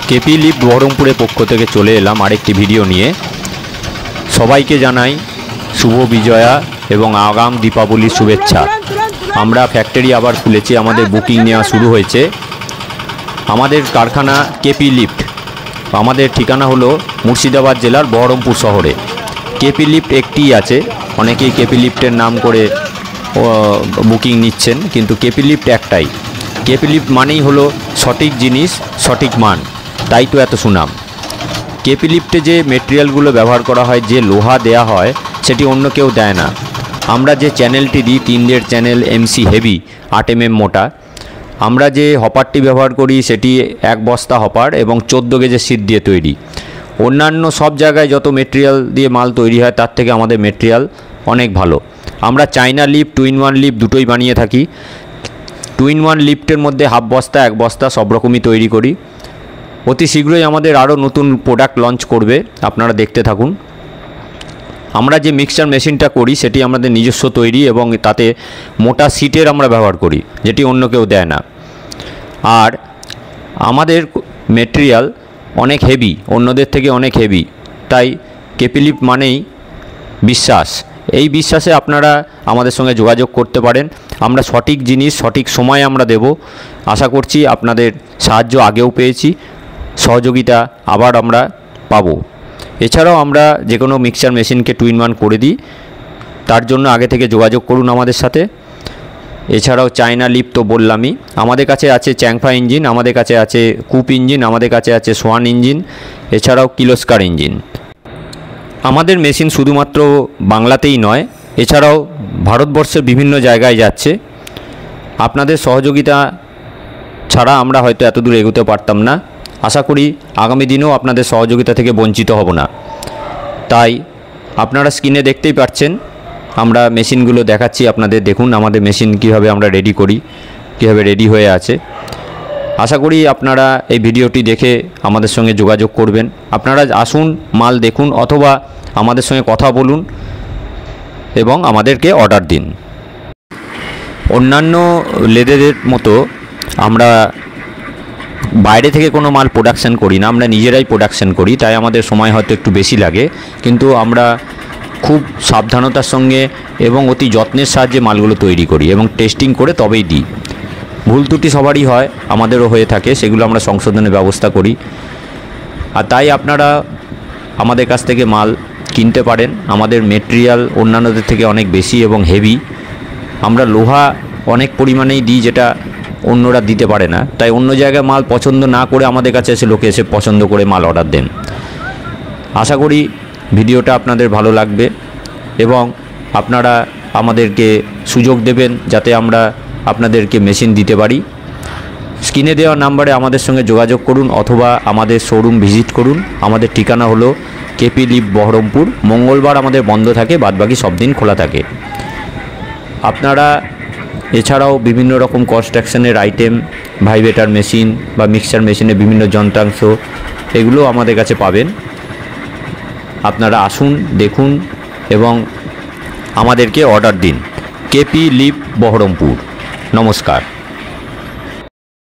KP lift বহরমপুরের পক্ষ থেকে চলে এলাম আরেকটি ভিডিও নিয়ে। সবাইকে জানাই শুভ বিজয়া এবং আগাম দীপাবলির শুভেচ্ছা। আমরা ফ্যাক্টরি আবার খুলেছি, আমাদের বুকিং নেওয়া শুরু হয়েছে। আমাদের কারখানা কেপি লিফট, আমাদের ঠিকানা হলো মুর্শিদাবাদ জেলার বহরমপুর শহরে। কেপি লিফট একটিই আছে, অনেকেই কেপি লিফটের নাম করে বুকিং নিচ্ছেন, কিন্তু কেপি লিফট একটাই। কেপি লিফট মানেই হলো সঠিক জিনিস সঠিক মান, তাই তো এত সুনাম। কেপি লিফটে যে মেটেরিয়ালগুলো ব্যবহার করা হয়, যে লোহা দেয়া হয়, সেটি অন্য কেউ দেয় না। আমরা যে চ্যানেলটি দিই 3 চ্যানেল MC হেভি 8 mm মোটা। আমরা যে হপারটি ব্যবহার করি সেটি 1 বস্তা হপার এবং 14 গেজের শীট দিয়ে তৈরি। অন্যান্য সব জায়গায় যত মেটেরিয়াল দিয়ে মাল তৈরি হয় তার থেকে আমাদের মেটেরিয়াল অনেক ভালো। আমরা চায়না লিফট, 2-in-1 লিফট দুটোই বানিয়ে থাকি। 2-in-1 লিফটের মধ্যে হাফ বস্তা 1 বস্তা সব রকমই তৈরি করি। অতি শীঘ্রই আমাদের আরও নতুন প্রোডাক্ট লঞ্চ করবে, আপনারা দেখতে থাকুন। আমরা যে মিক্সচার মেশিনটা করি সেটি আমাদের নিজস্ব তৈরি এবং তাতে মোটা সিটের আমরা ব্যবহার করি, যেটি অন্য কেউ দেয় না। আর আমাদের মেটেরিয়াল অনেক হেভি, অন্যদের থেকে অনেক হেভি, তাই কেপি লিফট মানেই বিশ্বাস। এই বিশ্বাসে আপনারা আমাদের সঙ্গে যোগাযোগ করতে পারেন। আমরা সঠিক জিনিস সঠিক সময়ে আমরা দেব। আশা করছি আপনাদের সাহায্য আগেও পেয়েছি, সহযোগিতা আবার আমরা পাবো। এছাড়াও আমরা যে কোনো মিক্সচার মেশিনকে 2-in-1 করে দিই, তার জন্য আগে থেকে যোগাযোগ করুন আমাদের সাথে। এছাড়াও চায়না লিফট তো বললামই, আমাদের কাছে আছে চ্যাংফা ইঞ্জিন, আমাদের কাছে আছে কুপ ইঞ্জিন, আমাদের কাছে আছে সোয়ান ইঞ্জিন, এছাড়াও কিলোস্কার ইঞ্জিন। আমাদের মেশিন শুধুমাত্র বাংলাতেই নয়, এছাড়াও ভারতবর্ষের বিভিন্ন জায়গায় যাচ্ছে। আপনাদের সহযোগিতা ছাড়া আমরা হয়তো এত দূর এগোতে পারতাম না। আশা করি আগামী দিনেও আপনাদের সহযোগিতা থেকে বঞ্চিত হব না। তাই আপনারা স্ক্রিনে দেখতেই পাচ্ছেন, আমরা মেশিনগুলো দেখাচ্ছি আপনাদের। দেখুন আমাদের মেশিন কীভাবে আমরা রেডি করি, কীভাবে রেডি হয়ে আছে। আশা করি আপনারা এই ভিডিওটি দেখে আমাদের সঙ্গে যোগাযোগ করবেন। আপনারা আসুন, মাল দেখুন, অথবা আমাদের সঙ্গে কথা বলুন এবং আমাদেরকে অর্ডার দিন। অন্যান্য লেদেরের মতো আমরা বাইরে থেকে কোনো মাল প্রোডাকশান করি না, আমরা নিজেরাই প্রোডাকশান করি। তাই আমাদের সময় হয়তো একটু বেশি লাগে, কিন্তু আমরা খুব সাবধানতার সঙ্গে এবং অতি যত্নের সাহায্যে মালগুলো তৈরি করি এবং টেস্টিং করে তবেই দিই। ভুল ত্রুটি সবারই হয়, আমাদেরও হয়ে থাকে, সেগুলো আমরা সংশোধনের ব্যবস্থা করি। আর তাই আপনারা আমাদের কাছ থেকে মাল কিনতে পারেন। আমাদের মেটেরিয়াল অন্যান্যদের থেকে অনেক বেশি এবং হেভি। আমরা লোহা অনেক পরিমাণেই দিই, যেটা অন্যরা দিতে পারে না। তাই অন্য জায়গায় মাল পছন্দ না করে আমাদের কাছে এসে লোকে এসে পছন্দ করে মাল অর্ডার দেন। আশা করি ভিডিওটা আপনাদের ভালো লাগবে এবং আপনারা আমাদেরকে সুযোগ দেবেন যাতে আমরা আপনাদেরকে মেশিন দিতে পারি। স্ক্রিনে দেওয়া নাম্বারে আমাদের সঙ্গে যোগাযোগ করুন অথবা আমাদের শোরুম ভিজিট করুন। আমাদের ঠিকানা হলো কেপি লিফট বহরমপুর। মঙ্গলবার আমাদের বন্ধ থাকে, বাদবাকি সব দিন খোলা থাকে। আপনারা এছাড়াও বিভিন্ন রকম কনস্ট্রাকশনের আইটেম, ভাইব্রেটর মেশিন বা মিক্সচার মেশিনের বিভিন্ন যন্ত্রাংশ, এগুলো আমাদের কাছে পাবেন। আপনারা আসুন, দেখুন এবং আমাদেরকে অর্ডার দিন। KP lift Baharampur. নমস্কার।